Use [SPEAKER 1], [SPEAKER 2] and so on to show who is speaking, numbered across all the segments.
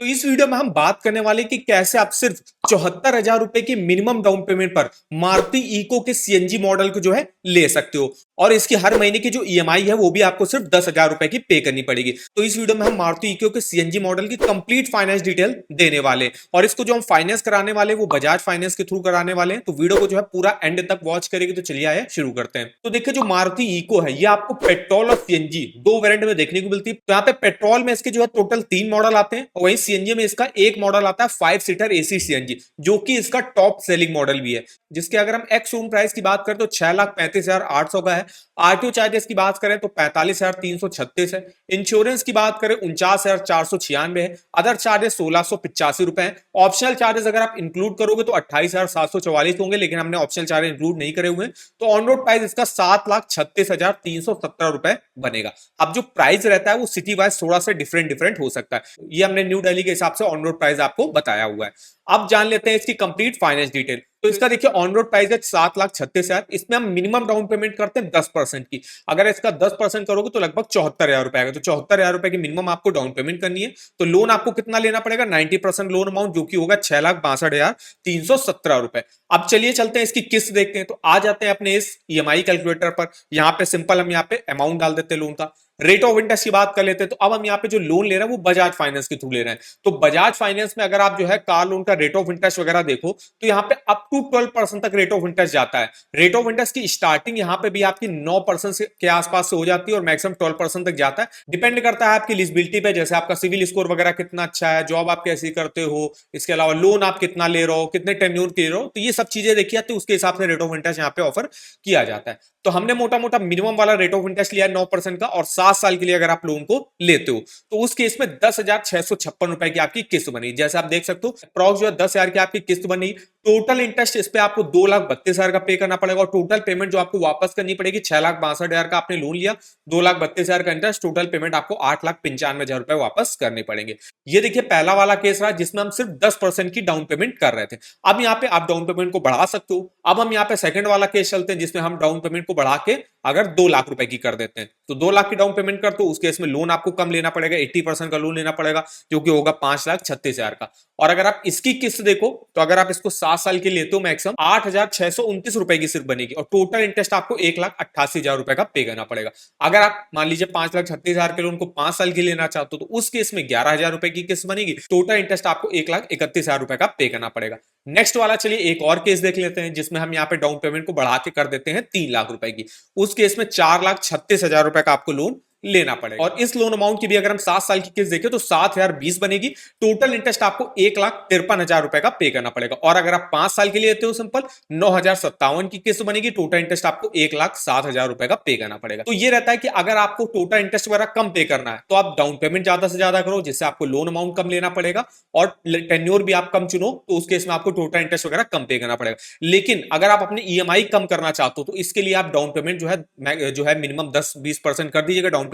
[SPEAKER 1] तो इस वीडियो में हम बात करने वाले कि कैसे आप सिर्फ 74,000 रुपए की मिनिमम डाउन पेमेंट पर मारुति इको के सीएनजी मॉडल को जो है ले सकते हो। और इसकी हर महीने की जो ईएमआई है वो भी आपको सिर्फ 10,000 रुपए की पे करनी पड़ेगी। तो इस वीडियो में हम मारुति इको के सीएनजी मॉडल की कंप्लीट फाइनेंस डिटेल देने वाले हैं, और इसको जो हम फाइनेंस कराने वाले हैं वो बजाज फाइनेंस के थ्रू कराने वाले हैं। तो वीडियो को जो है पूरा एंड तक वॉच करेंगे। तो चलिए आइए शुरू करते हैं। तो देखिए, जो मारुति इको है ये आपको पेट्रोल और सीएनजी दो वेरिएंट में देखने को मिलती है। तो यहाँ पे पेट्रोल में इसके जो है टोटल 3 मॉडल आते हैं, और वहीं सीएनजी में इसका एक मॉडल आता है 5 सीटर एसी सीएनजी, जो कि इसका टॉप सेलिंग मॉडल भी है, जिसके अगर हम एक्स शोरूम प्राइस की बात करें तो 6,35,800 का है। आरटीओ चार्जेस की बात करें तो 45,336 है। इंश्योरेंस की बात करें 49,496 है। अदर चार्जेस 1,685 रुपए है। ऑप्शनल चार्जेस अगर आप इंक्लूड करोगे तो 28,744 होंगे, लेकिन हमने ऑप्शनल चार्जेस इंक्लूड नहीं करे हुए हैं। तो ऑन रोड प्राइस इसका 7,36,317 रुपए बनेगा। अब जो प्राइस रहता है वो सिटी वाइज थोड़ा सा डिफरेंट डिफरेंट हो सकता है। ये हमने न्यू दिल्ली के हिसाब से ऑन रोड प्राइस आपको बताया हुआ है। अब जान लेते हैं इसकी कंप्लीट फाइनेंस डिटेल। तो इसका देखिए ऑन रोड प्राइस है 7,36,000। इसमें हम मिनिमम डाउन पेमेंट करते हैं 10% की। अगर इसका 10% करोगे तो लगभग 74,000 रुपए आएगा। तो 74,000 रुपए की मिनिमम आपको डाउन पेमेंट करनी है। तो लोन आपको कितना लेना पड़ेगा? 90% लोन अमाउंट, जो कि होगा 6,62,317 रुपए। अब चलिए चलते हैं इसकी किस्त देखते हैं। तो आ जाते हैं अपने इस ईएमआई कैलकुलेटर पर। यहाँ पे सिंपल हम यहाँ पे अमाउंट डाल देते हैं लोन का। रेट ऑफ इंटरेस्ट की बात कर लेते हैं। तो अब हम यहाँ पे जो लोन ले रहे हैं वो बजाज फाइनेंस के थ्रू ले रहे हैं। तो बजाज फाइनेंस में अगर आप जो है कार लोन का रेट ऑफ इंटरेस्ट वगैरह देखो तो यहाँ पे अप टू 12% तक रेट ऑफ इंटरेस्ट जाता है। रेट ऑफ इंटरेस्ट की स्टार्टिंग यहाँ पे भी आपकी 9% के आसपास से हो जाती है और मैक्सिमम 12% तक जाता है। डिपेंड करता है आपकी एलिजिबिलिटी पे, जैसे आपका सिविल स्कोर वगैरह कितना अच्छा है, जॉब आप कैसी करते हो, इसके अलावा लोन आप कितना ले रहे हो, कितने टेन्योर के ले रहे हो। तो ये सब चीजें देखी जाती है, उसके हिसाब से रेट ऑफ इंटरेस्ट यहाँ पे ऑफर किया जाता है। तो हमने मोटा मोटा मिनिमम वाला रेट ऑफ इंटरेस्ट लिया है 9% का, और 7 साल के लिए अगर आप लोन को लेते हो तो उस केस में 10,656 रुपए की आपकी किस्त बनी। जैसे आप देख सकते हो अप्रॉक्स जो है 10,000 की आपकी किस्त बनी। टोटल इंटरेस्ट इस पे आपको 2,32,000 का पे करना पड़ेगा, और टोटल पेमेंट जो आपको वापस करनी पड़ेगी 6,62,000 का आपने लोन लिया, 2,32,000 का इंटरेस्ट, टोटल पेमेंट आपको 8,95,000 रुपए वापस करने पड़ेंगे। ये देखिए पहला वाला केस रहा जिसमें हम सिर्फ 10% की डाउन पेमेंट कर रहे थे। अब यहाँ पे आप डाउन पेमेंट को बढ़ा सकते हो। अब हम यहाँ पे सेकंड वाला केस चलते हैं जिसमें हम डाउन पेमेंट को बढ़ा के अगर 2 लाख रुपए की कर देते हैं। तो 2 लाख की डाउन पेमेंट कर तो उस केस में लोन आपको कम लेना पड़ेगा, 80% का लोन लेना पड़ेगा, जो कि होगा 5,36,000 का। और अगर आप इसकी किस्त देखो तो अगर आप इसको 7 साल के लेते हो मैक्सिमम 8,629 रुपए की सिर्फ बनेगी, और टोटल इंटरेस्ट आपको 1,88,000 रुपए का पे करना पड़ेगा। अगर आप मान लीजिए 5,36,000 के लोन को 5 साल के लेना चाहते हो तो उस केस में 11,000 रुपए की किस्त बनेगी, टोटल इंटरेस्ट आपको 1,31,000 रुपए का पे करना पड़ेगा। नेक्स्ट वाला चलिए एक और केस देख लेते हैं जिसमें हम यहाँ पे डाउन पेमेंट को बढ़ा के कर देते हैं 3 लाख रुपए की। उस केस में 4,36,000 रुपए का आपको लोन लेना पड़ेगा, और इस लोन अमाउंट की भी अगर हम 7 साल की किस्त देखें तो 7,020 बनेगी। टोटल इंटरेस्ट आपको 1,53,000 रुपए का पे करना पड़ेगा। और अगर आप 5 साल के लिए लेते हो सिंपल 9,057 की किस्त बनेगी, टोटल इंटरेस्ट आपको 1,07,000 रुपए का पे करना पड़ेगा। तो ये रहता है कि अगर आपको टोटल इंटरेस्ट वगैरह कम पे करना है तो आप डाउन पेमेंट ज्यादा से ज्यादा करो, जिससे आपको लोन अमाउंट कम लेना पड़ेगा, और टेन्योर भी आप कम चुनो तो उस केस में आपको टोटल इंटरेस्ट वगैरह कम पे करना पड़ेगा। लेकिन अगर आप अपनी ईएमआई कम करना चाहते हो तो इसके लिए आप डाउन पेमेंट जो है मिनिमम 10-20% कर दीजिएगा डाउन पेमेंट,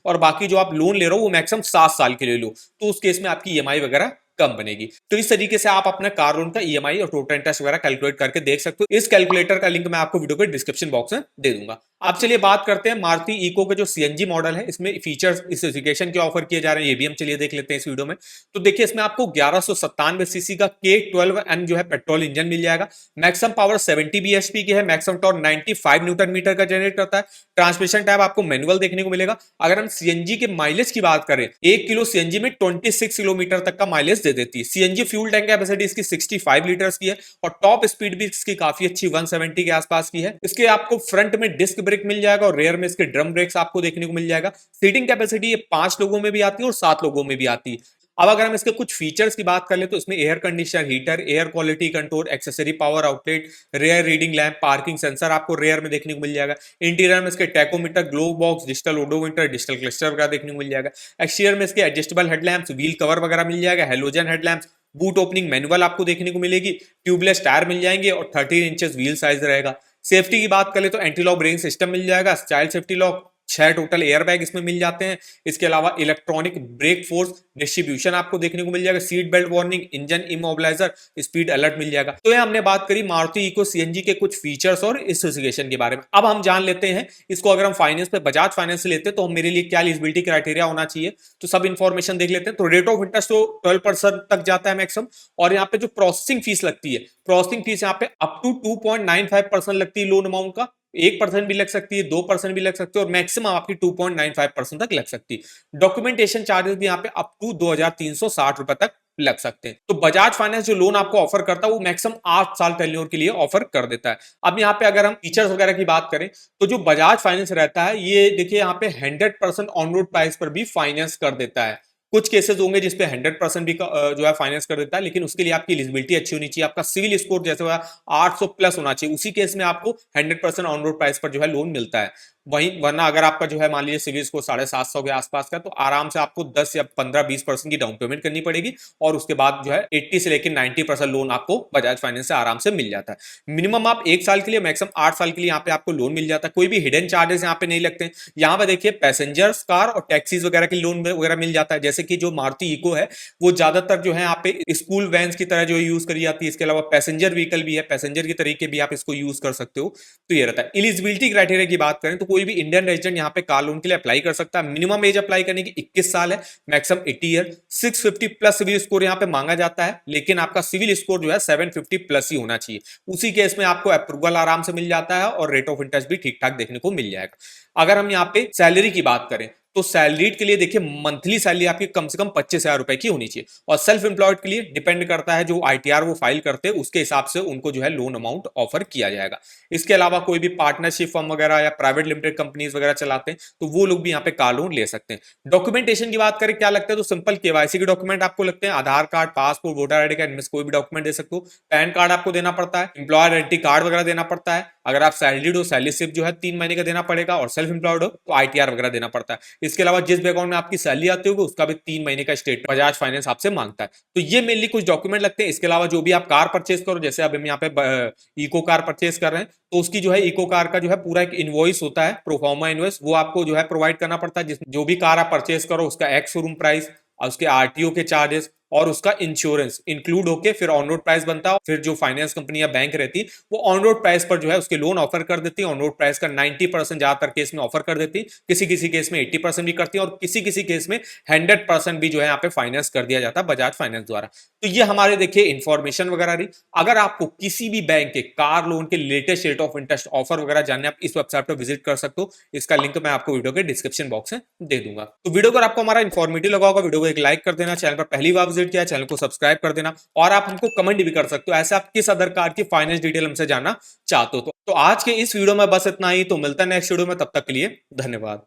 [SPEAKER 1] और बाकी जो आप लोन ले रहे हो वो मैक्सिमम 7 साल के लिए लो, तो उस केस में आपकी ईएमआई वगैरह कम बनेगी। तो इस तरीके से आप अपना कार लोन का ईएमआई और टोटल इंटरेस्ट वगैरह कैलकुलेट करके देख सकते हो। इस कैलकुलेटर का लिंक मैं आपको वीडियो के डिस्क्रिप्शन बॉक्स में दे दूंगा। अब चलिए बात करते हैं मारुति इको के जो सीएनजी मॉडल है, इसमें फीचर्स स्पेसिफिकेशन के ऑफर किए जा रहे हैं, ये भी हम चलिए देख लेते हैं इस वीडियो में। तो देखिए इसमें आपको 1197 सीसी का K12N जो है पेट्रोल इंजन मिल जाएगा। मैक्सिमम पावर 70 bhp की है, मैक्सिमम टॉर्क 95 न्यूटन मीटर का जनरेट करता है। ट्रांसमिशन टाइप आपको मैनुअल देखने को मिलेगा। अगर हम सीएनजी के माइलेज की बात करें, 1 किलो सीएनजी में 26 किलोमीटर तक का माइलेज दे देती है। सीएनजी फ्यूल टैंक कैपेसिटी इसकी 65 लीटर्स की है, और टॉप स्पीड भी इसकी काफी अच्छी 170 के आसपास की है। इसके आपको फ्रंट में डिस्क ब्रेक मिल जाएगा, और रेयर में इसके ड्रम ब्रेक्स आपको देखने को मिल जाएगा। सीटिंग कैपेसिटी ये 5 लोगों में भी आती है और 7 लोगों में भी आती है। अब अगर हम इसके कुछ फीचर्स की बात कर ले तो इसमें air conditioner, heater, air quality control, accessory power outlet, rear reading lamp, parking sensor आपको रेयर में देखने को मिल जाएगा। इंटीरियर में इसके tachometer, glove box, digital odometer, digital cluster वगैरह देखने को मिल जाएगा। एक्सटीरियर में इसके एडजस्टेबल हेडलैम्प्स, व्हील कवर वगैरह मिल जाएगा, halogen headlamps, boot opening manual आपको देखने को मिलेगी, ट्यूबलेस टायर मिल जाएंगे, और 13 इंचेस व्हील साइज रहेगा। सेफ्टी की बात करें तो एंटी लॉक ब्रेकिंग सिस्टम मिल जाएगा, child safety lock, 6 total airbag इसमें मिल जाते हैं। इसके अलावा इलेक्ट्रॉनिक ब्रेक फोर्स डिस्ट्रीब्यूशन आपको देखने को मिल जाएगा, seat belt warning, engine immobiliser, speed alert मिल जाएगा। तो ये हमने बात करी मारुति इको सीएनजी के कुछ फीचर्स और स्पेसिफिकेशन के बारे में। अब हम जान लेते हैं इसको अगर हम फाइनेंस पे बजाज फाइनेंस से लेते हैं तो मेरे लिए क्या एलिजिबिलिटी क्राइटेरिया होना चाहिए, तो सब इंफॉर्मेशन देख लेते हैं। तो रेट ऑफ इंटरेस्ट तो 12% तक जाता है मैक्सिमम, और यहाँ पे जो प्रोसेसिंग फीस लगती है, प्रोसेसिंग फीस यहाँ पे अप टू 2.95% लगती है लोन अमाउंट का। 1% भी लग सकती है, 2% भी लग सकती है, और मैक्सिमम आपकी 2.95% तक लग सकती है। डॉक्यूमेंटेशन चार्जेस भी यहाँ पे अप टू 2360 रुपए तक लग सकते हैं। तो बजाज फाइनेंस जो लोन आपको ऑफर करता है वो मैक्सिमम 8 साल टेन्योर के लिए ऑफर कर देता है। अब यहाँ पे अगर हम फीचर्स वगैरह की बात करें तो जो बजाज फाइनेंस रहता है ये देखिए यहाँ पे 100% ऑन रोड प्राइस पर भी फाइनेंस कर देता है। कुछ केसेस होंगे जिसपे 100% भी जो है फाइनेंस कर देता है, लेकिन उसके लिए आपकी एलिजिबिलिटी अच्छी होनी चाहिए, आपका सिविल स्कोर जैसे हुआ 800 प्लस होना चाहिए, उसी केस में आपको 100% ऑन रोड प्राइस पर जो है लोन मिलता है। वहीं वरना अगर आपका जो है मान लीजिए सिविल स्कोर 750 के आसपास का, तो आराम से आपको 10 या 15-20% की डाउन पेमेंट करनी पड़ेगी, और उसके बाद जो है 80 से लेकर 90% लोन आपको बजाज फाइनेंस से आराम से मिल जाता है। मिनिमम आप 1 साल के लिए, मैक्सिमम 8 साल के लिए यहाँ पे आपको लोन मिल जाता है। कोई भी हिडन चार्जेस यहाँ पे नहीं लगते। यहाँ पे देखिए पैसेंजर्स कार और टैक्सीज वगैरह के लोन वगैरह मिल जाता है, जैसे कि जो मारुति इको है वो ज्यादातर जो है यहाँ पे स्कूल वैन्स की तरह जो यूज करी जाती है। इसके अलावा पैसेंजर व्हीकल भी है, पैसेंजर के तरीके भी आप इसको यूज कर सकते हो। तो ये रहता है। एलिजिबिलिटी क्राइटेरिया की बात करें तो कोई भी इंडियन रेजिडेंट यहाँ पे कार लोन के लिए अप्लाई कर सकता है। मिनिमम एज अप्लाई करने की 21 साल है, maximum 80 year. 650 plus CIBIL score यहाँ पे मांगा जाता है, लेकिन आपका सिविल स्कोर जो है 750 प्लस ही होना चाहिए। उसी केस में आपको अप्रूवल आराम से मिल जाता है और रेट ऑफ इंटरेस्ट भी ठीक ठाक देखने को मिल जाएगा। अगर हम यहाँ पे सैलरी की बात करें तो सैलरीड के लिए देखिए मंथली सैलरी आपकी कम से कम 25,000 रुपए की होनी चाहिए, और सेल्फ एम्प्लॉयड के लिए डिपेंड करता है जो आईटीआर वो फाइल करते हैं उसके हिसाब से उनको जो है लोन अमाउंट ऑफर किया जाएगा। इसके अलावा कोई भी पार्टनरशिप फर्म वगैरह या प्राइवेट लिमिटेड कंपनीज वगैरह चलाते हैं तो वो लोग भी यहाँ पे कार लोन ले सकते हैं। डॉक्यूमेंटेशन की बात करें क्या लगता है, तो सिंपल केवाईसी के डॉक्यूमेंट आपको लगते हैं, Aadhaar card, passport, voter ID card, इनमें से कोई भी डॉक्यूमेंट दे सकते हो। पैन कार्ड आपको देना पड़ता है, एम्प्लॉयर आइडेंटिटी कार्ड वगैरह देना पड़ता है। अगर आप सैलरीड हो सैलरी स्लिप जो है 3 महीने का देना पड़ेगा, और सेल्फ एम्प्लॉयड हो तो आईटीआर वगैरह देना पड़ता है। इसके अलावा जिस बैंक में आपकी सैलरी आती होगी उसका भी 3 महीने का स्टेटमेंट बजाज फाइनेंस आपसे मांगता है। तो ये मेनली कुछ डॉक्यूमेंट लगते हैं। इसके अलावा जो भी आप कार परचेस करो, जैसे अब हम यहाँ पे इको कार परचेस कर रहे हैं तो उसकी जो है इको कार का जो है पूरा एक इनवॉइस होता है, प्रोफार्मा इनवॉइस, वो आपको जो है प्रोवाइड करना पड़ता है। जिस जो भी कार आप परचेस करो उसका एक्स शोरूम प्राइस और उसके आरटीओ के चार्जेस और उसका इंश्योरेंस इंक्लूड होके फिर ऑन रोड प्राइस बनता है। फिर जो फाइनेंस कंपनी या बैंक रहती वो ऑन रोड प्राइस पर जो है उसके लोन ऑफर कर देती है। ऑन रोड प्राइस का 90% ज्यादातर केस में ऑफर कर देती है, किसी किसी केस में 80% भी करती है, और किसी किसी केस में 100% भी जो है यहाँ पे फाइनेंस कर दिया जाता है बजाज फाइनेंस द्वारा। तो ये हमारे देखिए इन्फॉर्मेशन वगैरह रही। अगर आपको किसी भी बैंक के कार लोन के latest rate of interest offer वगैरह जानने, आप इस वेबसाइट पर विजिट कर सकते हो। इसका लिंक मैं आपको वीडियो के डिस्क्रिप्शन बॉक्स में दे दूंगा। तो वीडियो अगर आपको हमारा इन्फॉर्मेटिव लगा होगा, वीडियो को एक लाइक कर देना, चैनल पर पहली बार विजिट किया चैनल को सब्सक्राइब कर देना, और आप हमको कमेंट भी कर सकते हो ऐसे आप किस अदर कार की फाइनेंस डिटेल हमसे जानना चाहते हो। तो आज के इस वीडियो में बस इतना ही। तो मिलता है नेक्स्ट वीडियो में, तब तक के लिए धन्यवाद।